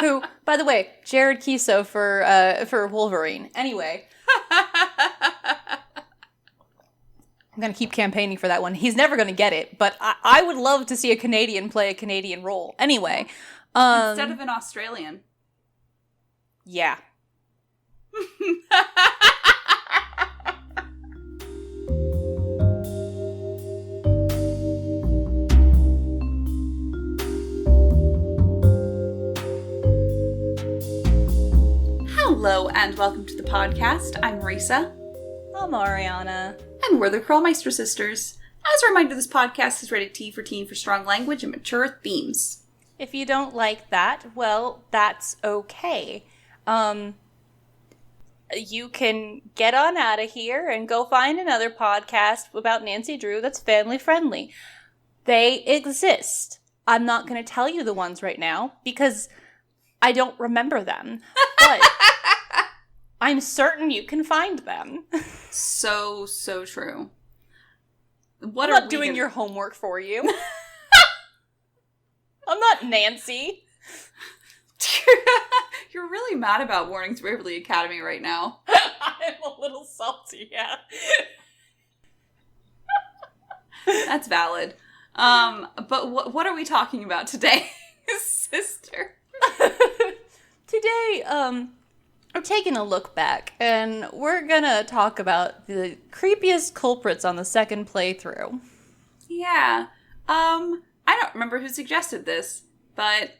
Who, by the way, Jared Kiso for Wolverine. Anyway. I'm going to keep campaigning for that one. He's never going to get it, but I would love to see a Canadian play a Canadian role. Anyway. Instead of an Australian. Yeah. Hello and welcome to the podcast. I'm Marisa. I'm Ariana. And we're the Krolmeister sisters. As a reminder, this podcast is rated T for teen for strong language and mature themes. If you don't like that, well, that's okay. You can get on out of here and go find another podcast about Nancy Drew that's family friendly. They exist. I'm not going to tell you the ones right now because I don't remember them. But I'm certain you can find them. So true. I'm not doing your homework for you. I'm not Nancy. You're really mad about Warnings Waverly Academy right now. I'm a little salty, yeah. That's valid. But what are we talking about today, sister? Today, we're taking a look back, and we're gonna talk about the creepiest culprits on the second playthrough. Yeah. I don't remember who suggested this, but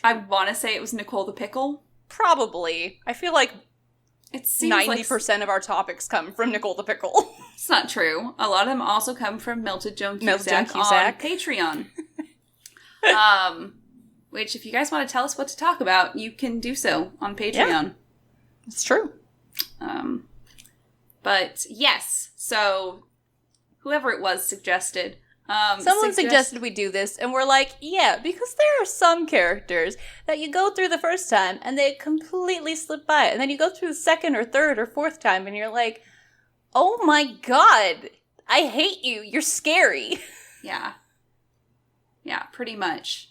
I want to say it was Nicole the Pickle. Probably. I feel like it seems 90% of our topics come from Nicole the Pickle. It's not true. A lot of them also come from Melted Joan Cusack on Patreon. Which, if you guys want to tell us what to talk about, you can do so on Patreon. Yeah, it's true. But yes, so whoever it was suggested. Someone suggested we do this, and we're like, yeah, because there are some characters that you go through the first time, and they completely slip by, and then you go through the second or third or fourth time, and you're like, oh my god, I hate you, you're scary. Yeah. Yeah, pretty much.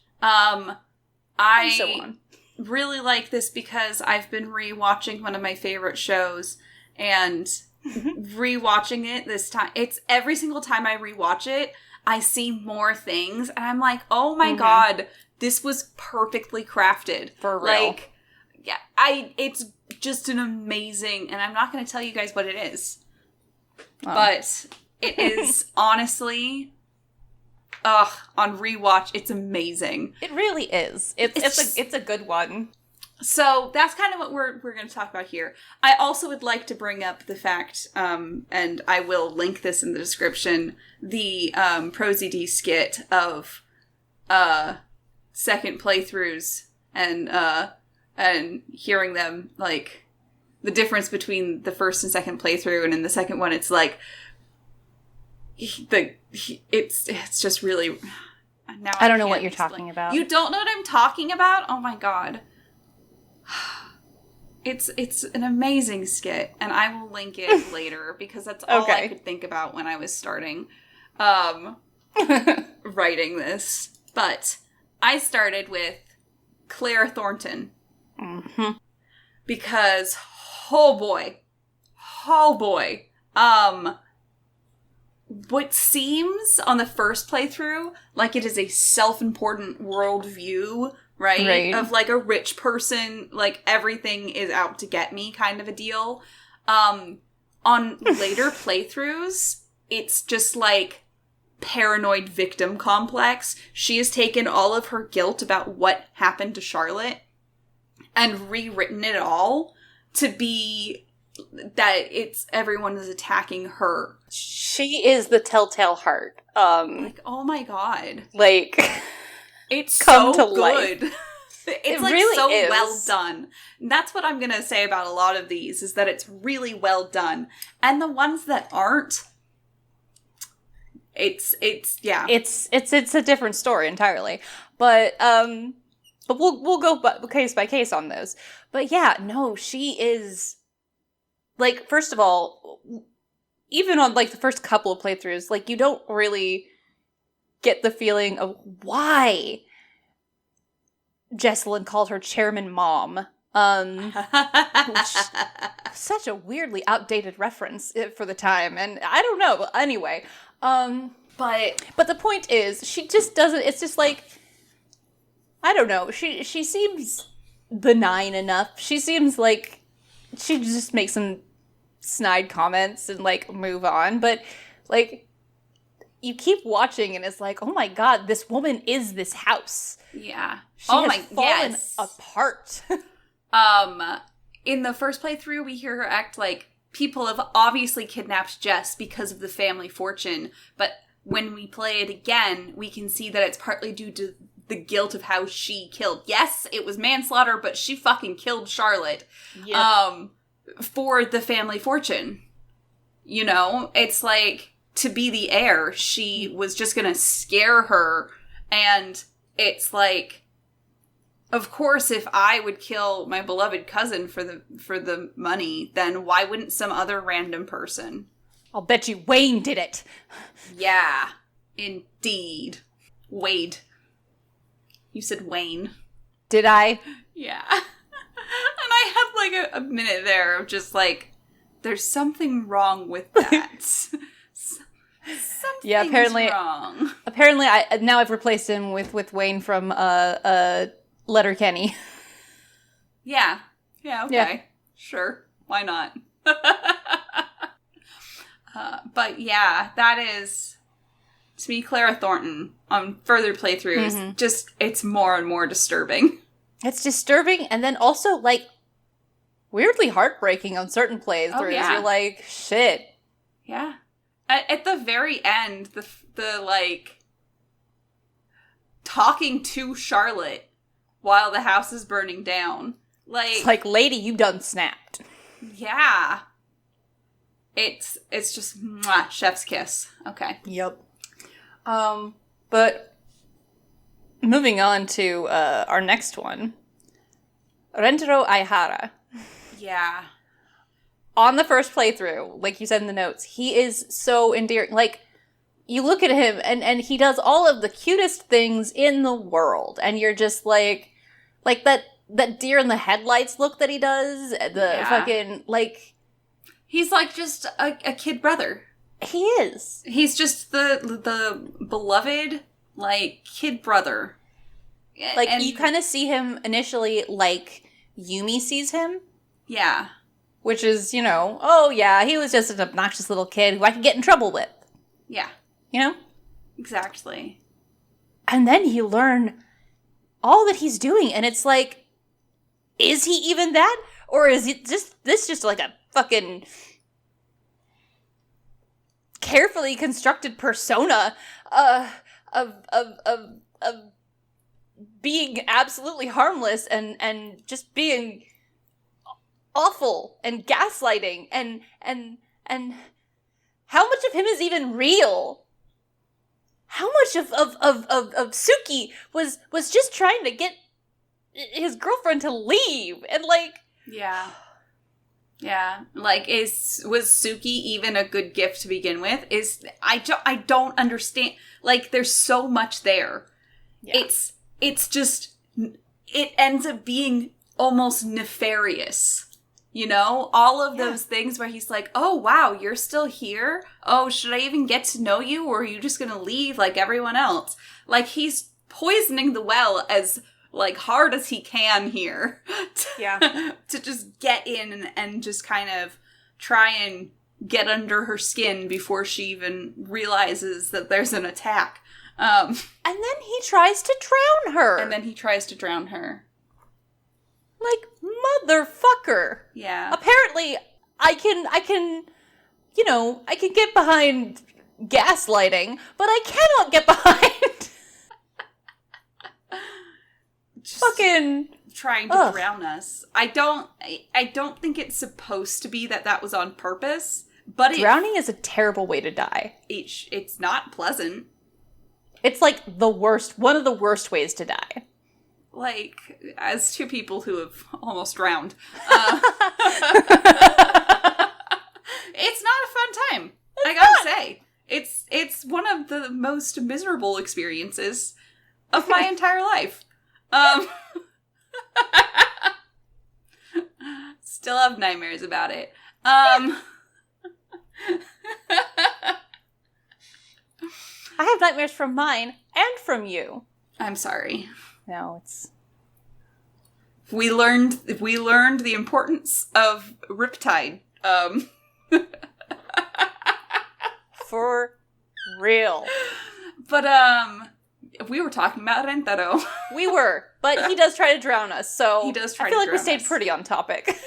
I so on. really like this because I've been rewatching one of my favorite shows, and rewatching it this time, it's every single time I rewatch it, I see more things, and I'm like, oh my god, this was perfectly crafted. For real. Like, yeah, it's just an amazing, and I'm not going to tell you guys what it is, but it is honestly, on rewatch, it's amazing. It really is. It's a good one. So that's kind of what we're going to talk about here. I also would like to bring up the fact, and I will link this in the description, the ProZD skit of second playthroughs and hearing them, like, the difference between the first and second playthrough, and in the second one it's like it's just really now I don't know what you're talking about. You don't know what I'm talking about? Oh my god. It's an amazing skit, and I will link it later because that's all I could think about when I was starting writing this. But I started with Claire Thornton. Mm-hmm. Because oh boy. What seems on the first playthrough like it is a self-important worldview, right? Of like a rich person, like everything is out to get me kind of a deal. On later playthroughs, it's just like paranoid victim complex. She has taken all of her guilt about what happened to Charlotte and rewritten it all to be that it's everyone is attacking her. She is the telltale heart. Like, oh my god. Like, it's come so to good. Life. It's like really so well done. And that's what I'm going to say about a lot of these, is that it's really well done. And the ones that aren't, it's a different story entirely. But we'll go case by case on those. But yeah, no, she is, like, first of all, even on like the first couple of playthroughs, like, you don't really get the feeling of why Jesselyn called her chairman mom. Which, such a weirdly outdated reference for the time, and I don't know. Anyway, but the point is, she just doesn't. It's just like, I don't know. She seems benign enough. She seems like she just makes some snide comments and like move on. But like, you keep watching, and it's like, oh my god, this woman is this house. Yeah. She has fallen apart. In the first playthrough, we hear her act like people have obviously kidnapped Jess because of the family fortune, but when we play it again, we can see that it's partly due to the guilt of how she killed. Yes, it was manslaughter, but she fucking killed Charlotte. Yep. For the family fortune. You know, it's like, to be the heir, she was just gonna scare her, and it's like, of course, if I would kill my beloved cousin for the money, then why wouldn't some other random person? I'll bet you Wayne did it. Yeah, indeed. Wade. You said Wayne. Did I? Yeah. And I had like a minute there of just like, there's something wrong with that. Something's wrong. Apparently, I've replaced him with Wayne from Letterkenny. Yeah, okay. Yeah. Sure. Why not? But yeah, that is, to me, Clara Thornton on further playthroughs, just, it's more and more disturbing. It's disturbing, and then also, like, weirdly heartbreaking on certain playthroughs. Oh, yeah. You're like, shit. Yeah. At the very end, the like, talking to Charlotte while the house is burning down. Like, it's like, lady, you done snapped. Yeah. It's just, mwah, chef's kiss. Okay. Yep. But moving on to our next one. Rentaro Aihara. Yeah. On the first playthrough, like you said in the notes, he is so endearing. Like, you look at him, and he does all of the cutest things in the world, and you're just like that deer in the headlights look that he does, fucking, like... He's like just a kid brother. He is. He's just the beloved, like, kid brother. Like, and you kind of see him initially like Yumi sees him. Yeah. Which is, you know, oh yeah, he was just an obnoxious little kid who I could get in trouble with. Yeah. You know? Exactly. And then you learn all that he's doing, and it's like, is he even that? Or is it just like a fucking carefully constructed persona of being absolutely harmless and just being awful and gaslighting and how much of him is even real? How much of Suki was just trying to get his girlfriend to leave, and like, yeah, like, was Suki even a good gift to begin with? I don't understand. Like, there's so much there. Yeah. It's just, it ends up being almost nefarious. You know, all of those things where he's like, oh, wow, you're still here? Oh, should I even get to know you? Or are you just going to leave like everyone else? Like, he's poisoning the well as, like, hard as he can here. To just get in and just kind of try and get under her skin before she even realizes that there's an attack. And then he tries to drown her. Like, motherfucker. Yeah. Apparently, I can, you know, I can get behind gaslighting, but I cannot get behind fucking trying to drown us. I don't think it's supposed to be that was on purpose, but drowning is a terrible way to die. It's not pleasant. It's like one of the worst ways to die. Like, as two people who have almost drowned. It's not a fun time. I gotta say. It's one of the most miserable experiences of my entire life. still have nightmares about it. I have nightmares from mine and from you. I'm sorry. No, it's... We learned the importance of Riptide. For real. But, we were talking about Rentaro. We were, but he does try to drown us, so he does try I feel to like we drown stayed us. pretty on topic.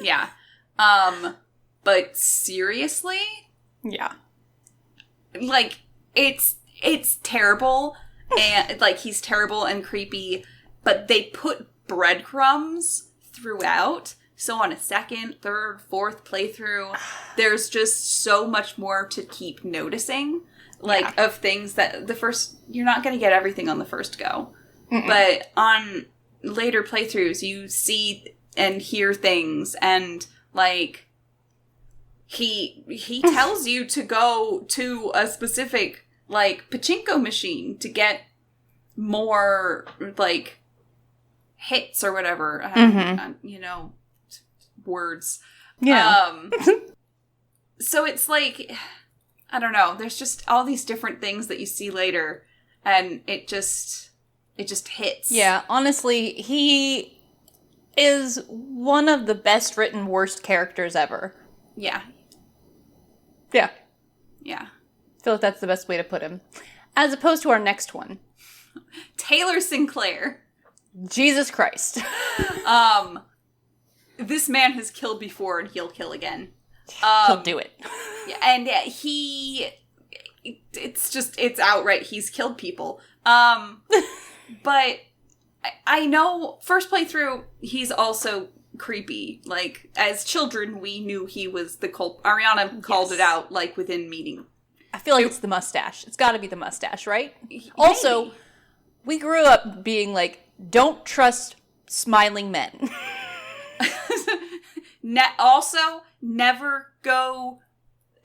Yeah. But seriously? Yeah. Like, it's terrible, and, like, he's terrible and creepy, but they put breadcrumbs throughout, so on a second, third, fourth playthrough, there's just so much more to keep noticing, like, of things that you're not going to get everything on the first go. Mm-mm. But on later playthroughs, you see and hear things, and, like, he tells you to go to a specific, like, pachinko machine to get more, like, hits or whatever. You know, words. Yeah. So it's like, I don't know, there's just all these different things that you see later, and it just hits. Yeah, honestly, he is one of the best written worst characters ever. Yeah. Yeah. Yeah. I feel like that's the best way to put him. As opposed to our next one. Taylor Sinclair. Jesus Christ. This man has killed before and he'll kill again. He'll do it. And it's outright, he's killed people. But I know, first playthrough, he's also creepy. Like, as children, we knew he was the culprit. Ariana called it out, like, within meeting. I feel like it's the mustache. It's gotta be the mustache, right? Maybe. Also, we grew up being like, don't trust smiling men. Also, never go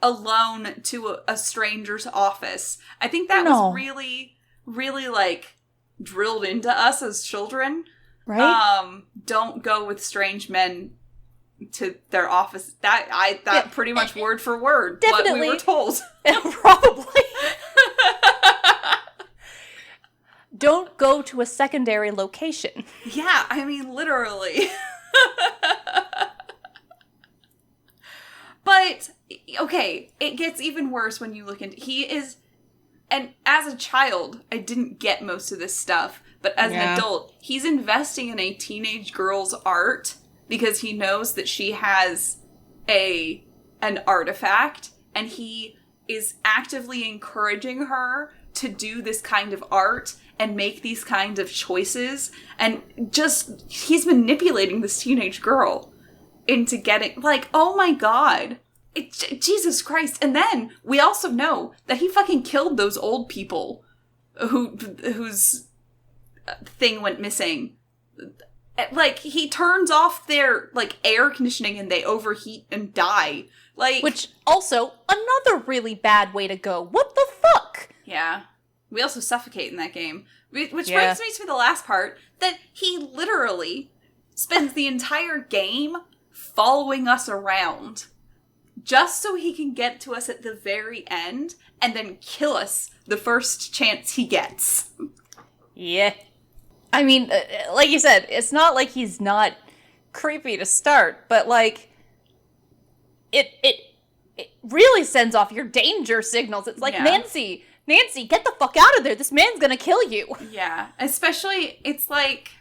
alone to a stranger's office. I think that was really, really, like, drilled into us as children. Right? Don't go with strange men to their office. That pretty much word for word definitely. What we were told. Probably. Don't go to a secondary location. Yeah, I mean, literally. But, okay, it gets even worse when you look into... And as a child, I didn't get most of this stuff. But as an adult, he's investing in a teenage girl's art because he knows that she has an artifact, and he is actively encouraging her to do this kind of art and make these kinds of choices. And just, he's manipulating this teenage girl into getting, like, oh my god. Jesus Christ. And then we also know that he fucking killed those old people whose thing went missing. Like, he turns off their, like, air conditioning and they overheat and die. Like, which also another really bad way to go. What the fuck? Yeah. We also suffocate in that game. Which brings me to the last part, that he literally spends the entire game following us around just so he can get to us at the very end and then kill us the first chance he gets. Yeah. I mean, like you said, it's not like he's not creepy to start, but, like, it really sends off your danger signals. It's like, Nancy, get the fuck out of there. This man's gonna kill you. Yeah. Especially, it's like,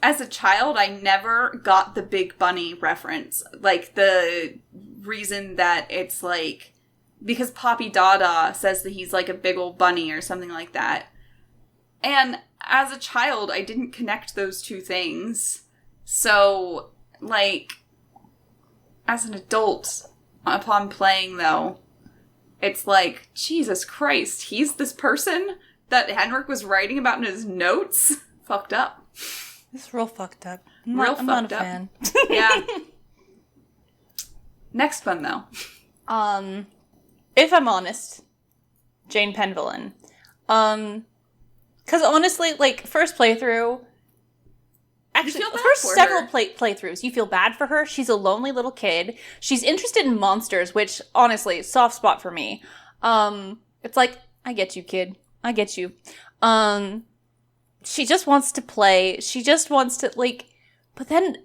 as a child, I never got the Big Bunny reference. Like, the reason that it's like, because Poppy Dada says that he's like a big old bunny or something like that. And as a child, I didn't connect those two things. So, like, as an adult, upon playing, though, it's like, Jesus Christ, he's this person that Henrik was writing about in his notes? Fucked up. It's real fucked up. I'm not a fan. Yeah. Next one, though. If I'm honest, Jane Penvillain. Because honestly, like, first playthrough, Actually, feel bad for for several her. playthroughs, you feel bad for her. She's a lonely little kid. She's interested in monsters, which, honestly, soft spot for me. It's like, I get you, kid. I get you. She just wants to play. She just wants to, like... But then,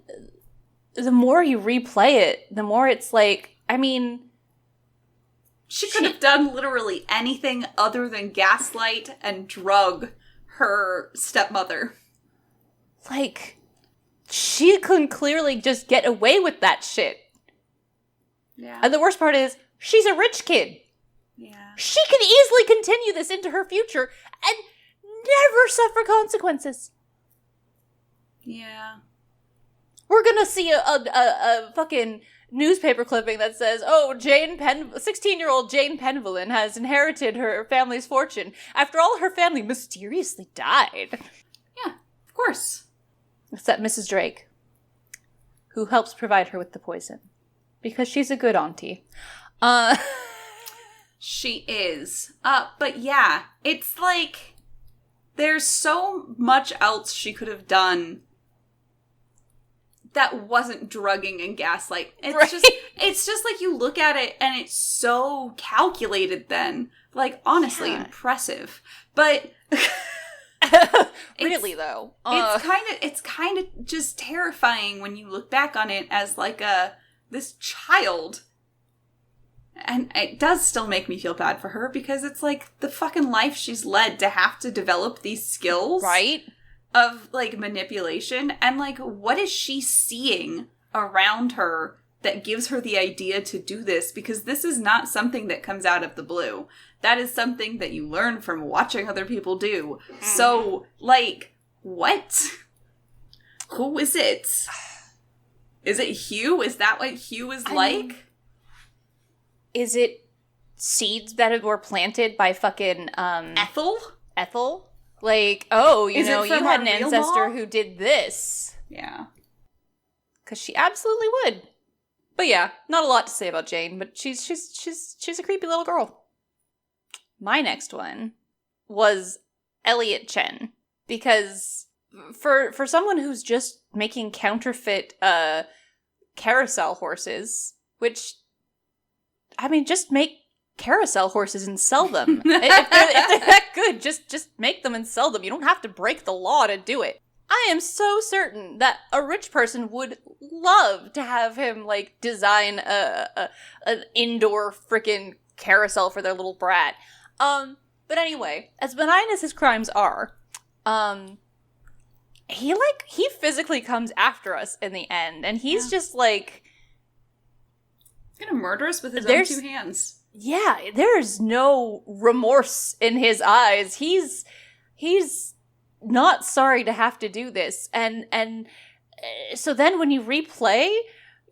the more you replay it, the more it's like, I mean... She could have done literally anything other than gaslight and drug her stepmother. Like, she couldn't clearly just get away with that shit. Yeah. And the worst part is, she's a rich kid. Yeah. She can easily continue this into her future and never suffer consequences. Yeah. We're gonna see a fucking newspaper clipping that says, oh, 16-year-old Jane Penvelin has inherited her family's fortune after all her family mysteriously died. Yeah, of course. Except Mrs. Drake, who helps provide her with the poison. Because she's a good auntie. She is. But yeah, it's like, there's so much else she could have done that wasn't drugging and gaslight. It's just like you look at it and it's so calculated then. Like, honestly, impressive. But really though. It's kind of just terrifying when you look back on it as like this child. And it does still make me feel bad for her because it's like the fucking life she's led to have to develop these skills. Right? Of, like, manipulation, and, like, what is she seeing around her that gives her the idea to do this? Because this is not something that comes out of the blue. That is something that you learn from watching other people do. So, like, what? Who is it? Is it Hugh? Is that what Hugh is like? Is it seeds that were planted by fucking, Ethel? Ethel? Like, oh, you had an ancestor who did this. Yeah. Because she absolutely would. But yeah, not a lot to say about Jane, but she's a creepy little girl. My next one was Elliot Chen. Because for someone who's just making counterfeit carousel horses, which, I mean, just make carousel horses and sell them. if they're that good, just make them and sell them. You don't have to break the law to do it. I am so certain that a rich person would love to have him, like, design an indoor freaking carousel for their little brat. But anyway, as benign as his crimes are, he physically comes after us in the end, and he's just like... He's gonna murder us with his own two hands. Yeah, there's no remorse in his eyes. He's not sorry to have to do this. And so then when you replay,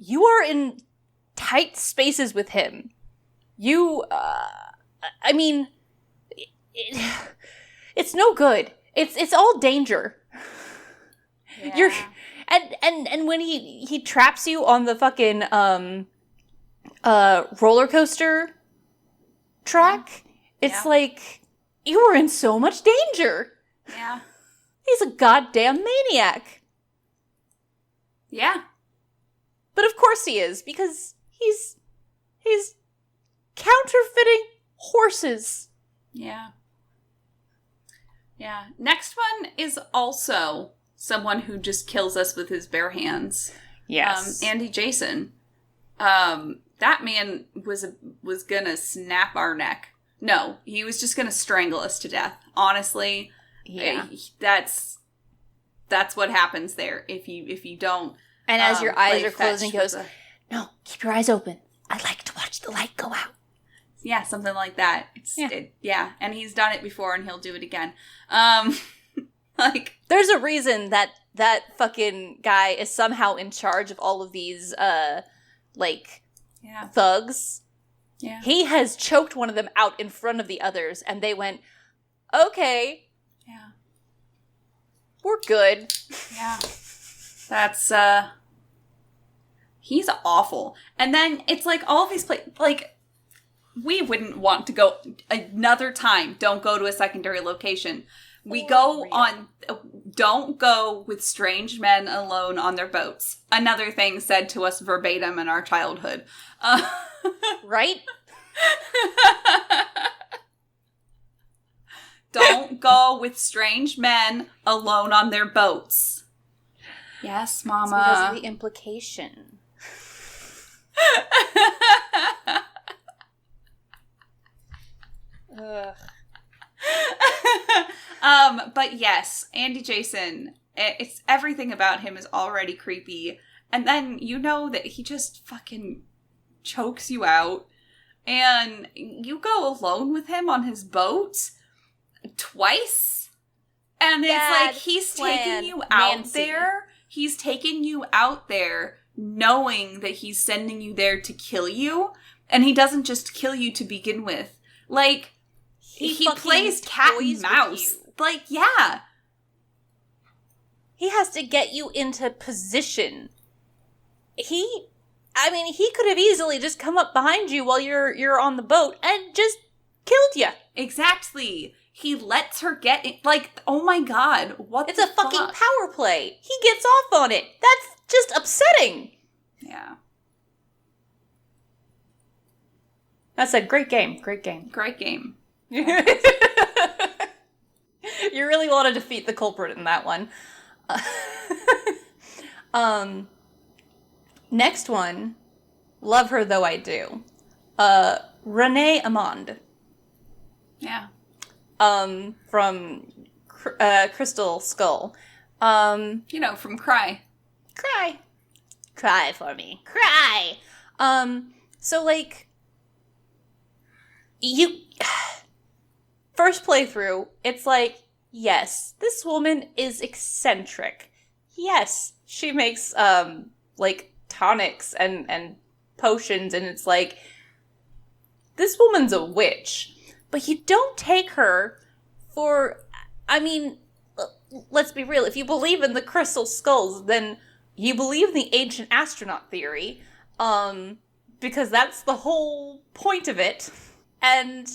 you are in tight spaces with him. You, I mean, it's no good. It's all danger. Yeah. And when he traps you on the fucking, roller coaster track, it's like, you are in so much danger. Yeah. He's a goddamn maniac. Yeah. But of course he is, because he's counterfeiting horses. Yeah. Yeah. Next one is also someone who just kills us with his bare hands. Yes. Andy Jason. That man was gonna snap our neck. No, he was just gonna strangle us to death. Honestly, yeah, that's what happens there if you don't. And as your eyes are closing, he goes, "No, keep your eyes open. I'd like to watch the light go out." Yeah, something like that. And he's done it before, and he'll do it again. Like, there's a reason that fucking guy is somehow in charge of all of these, thugs. Yeah. He has choked one of them out in front of the others, and they went, okay. Yeah. We're good. Yeah. That's, he's awful. And then it's like all these we wouldn't want to go another time. Don't go to a secondary location. We go on Don't go with strange men alone on their boats. Another thing said to us verbatim in our childhood. Right? Don't go with strange men alone on their boats. Yes, Mama. It's because of the implication. Ugh. But yes, Andy Jason, it's everything about him is already creepy. And then you know that he just fucking chokes you out. And you go alone with him on his boat twice. And it's like he's taking you out there. He's taking you out there knowing that he's sending you there to kill you. And he doesn't just kill you to begin with. Like, he plays cat and mouse. Like, yeah. He has to get you into position. He could have easily just come up behind you while you're on the boat and just killed you. Exactly. He lets her get in. Like, oh my god, what It's a fucking power play. He gets off on it. That's just upsetting. Yeah. That's a great game. Great game. Great game. You really want to defeat the culprit in that one. Next one, love her though I do. Renee Amond. Yeah. From Crystal Skull. From Cry. Cry. Cry for me. Cry! So, like, first playthrough, it's like, yes, this woman is eccentric. Yes, she makes, like, tonics and potions, and it's like, this woman's a witch. But you don't take her for, I mean, let's be real, if you believe in the crystal skulls, then you believe in the ancient astronaut theory, because that's the whole point of it. And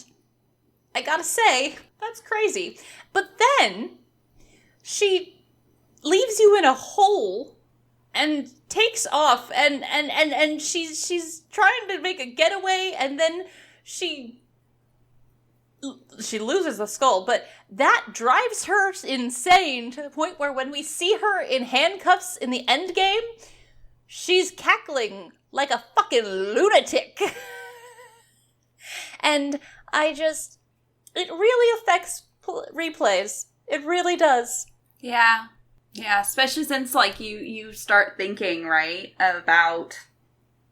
I gotta say, that's crazy. But then she leaves you in a hole and takes off, and she's trying to make a getaway, and then she loses the skull, but that drives her insane to the point where when we see her in handcuffs in the end game, she's cackling like a fucking lunatic. And it really affects replays. It really does. Yeah. Yeah, especially since, like, you start thinking, right, about,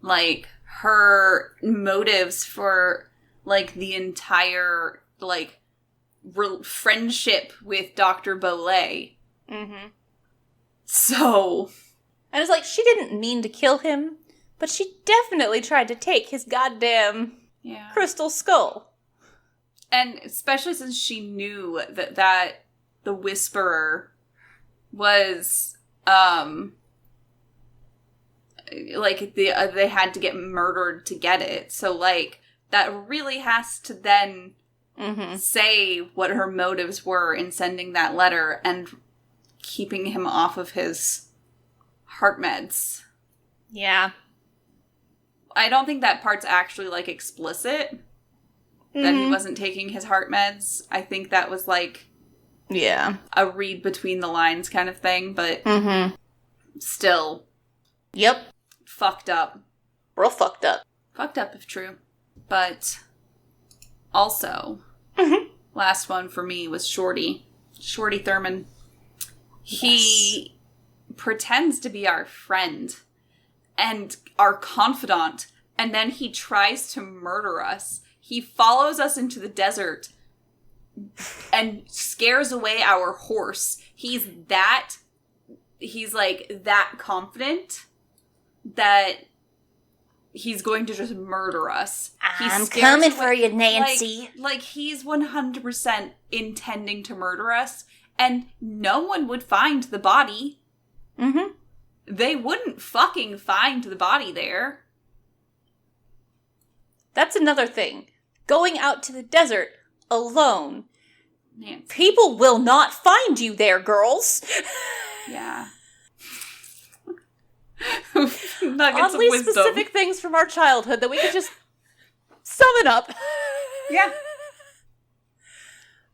like, her motives for, like, the entire, like, friendship with Dr. Bolay. Mm-hmm. So... And it's like, she didn't mean to kill him, but she definitely tried to take his goddamn crystal skull. And especially since she knew that the Whisperer was, like, they had to get murdered to get it. So, like, that really has to then say what her motives were in sending that letter and keeping him off of his heart meds. Yeah. I don't think that part's actually, like, explicit. That he wasn't taking his heart meds. I think that was, like... Yeah. A read between the lines kind of thing, but... Still... Yep. Fucked up. Real fucked up. Fucked up, if true. But... Also... Last one for me was Shorty. Shorty Thurman. He pretends to be our friend. And our confidant. And then he tries to murder us. He follows us into the desert and scares away our horse. He's like that confident that he's going to just murder us. I'm coming for you, Nancy. Like he's 100% intending to murder us, and no one would find the body. They wouldn't fucking find the body there. That's another thing. Going out to the desert alone. Nancy. People will not find you there, girls. Yeah. Oddly specific things from our childhood that we could just summon up. Yeah.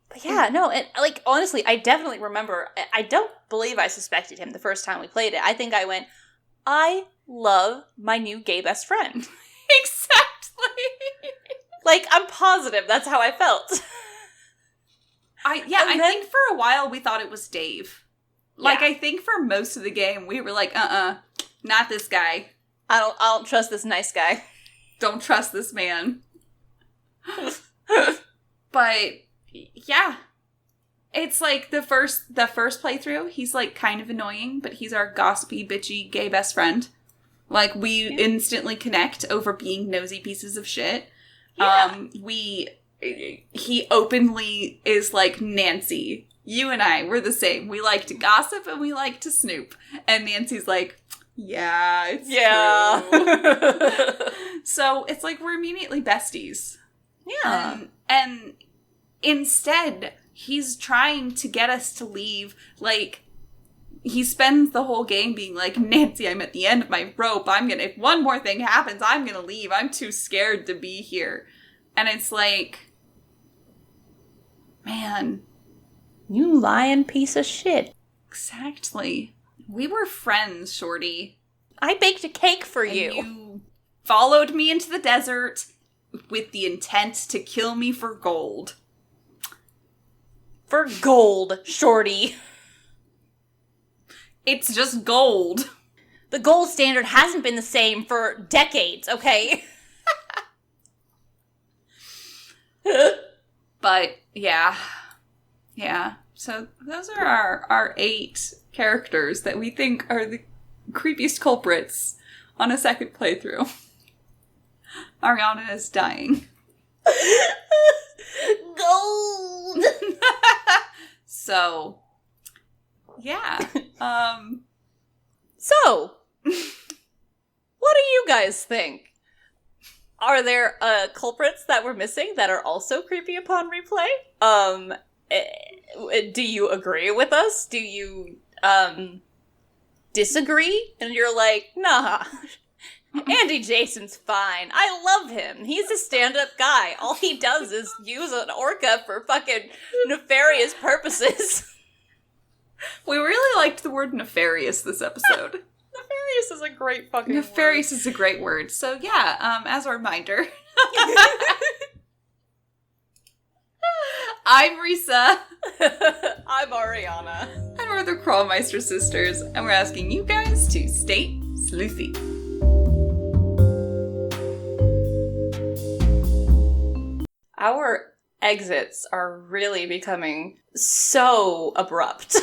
But yeah, no, and like, honestly, I definitely remember, I don't believe I suspected him the first time we played it. I think I went, I love my new gay best friend. Exactly. Like, I'm positive that's how I felt. I think for a while we thought it was Dave. Like, I think for most of the game we were like, not this guy. I don't trust this nice guy. Don't trust this man. But yeah. It's like the first playthrough, he's like kind of annoying, but he's our gossipy, bitchy, gay best friend. Like, we instantly connect over being nosy pieces of shit. Yeah. He openly is like, Nancy, you and I, we're the same. We like to gossip and we like to snoop. And Nancy's like, yeah, it's true. So it's like we're immediately besties. Yeah. And instead, he's trying to get us to leave. Like, he spends the whole game being like, Nancy, I'm at the end of my rope. If one more thing happens, I'm gonna leave. I'm too scared to be here. And it's like, man. You lying piece of shit. Exactly. We were friends, Shorty. I baked a cake for and you. You followed me into the desert with the intent to kill me for gold. For gold, Shorty. It's just gold. The gold standard hasn't been the same for decades, okay? But, yeah. Yeah. So, those are our 8 characters that we think are the creepiest culprits on a second playthrough. Ariana is dying. Gold! So, yeah. So, what do you guys think? Are there culprits that we're missing that are also creepy upon replay? Do you agree with us? Do you disagree? And you're like, nah, Andy Jason's fine. I love him. He's a stand-up guy. All he does is use an orca for fucking nefarious purposes. We really liked the word nefarious this episode. Nefarious is a great fucking Nefarious word. is a great word. So yeah, as a reminder. I'm Risa. I'm Ariana. And we're the Krolmeister sisters, and we're asking you guys to stay sleuthy. Our exits are really becoming so abrupt.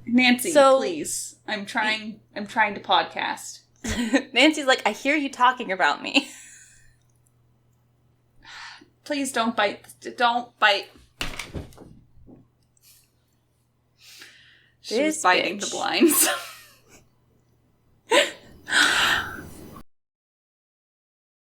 Nancy, please. I'm trying to podcast. Nancy's like, I hear you talking about me. Please don't bite. Don't bite. She's biting the blinds.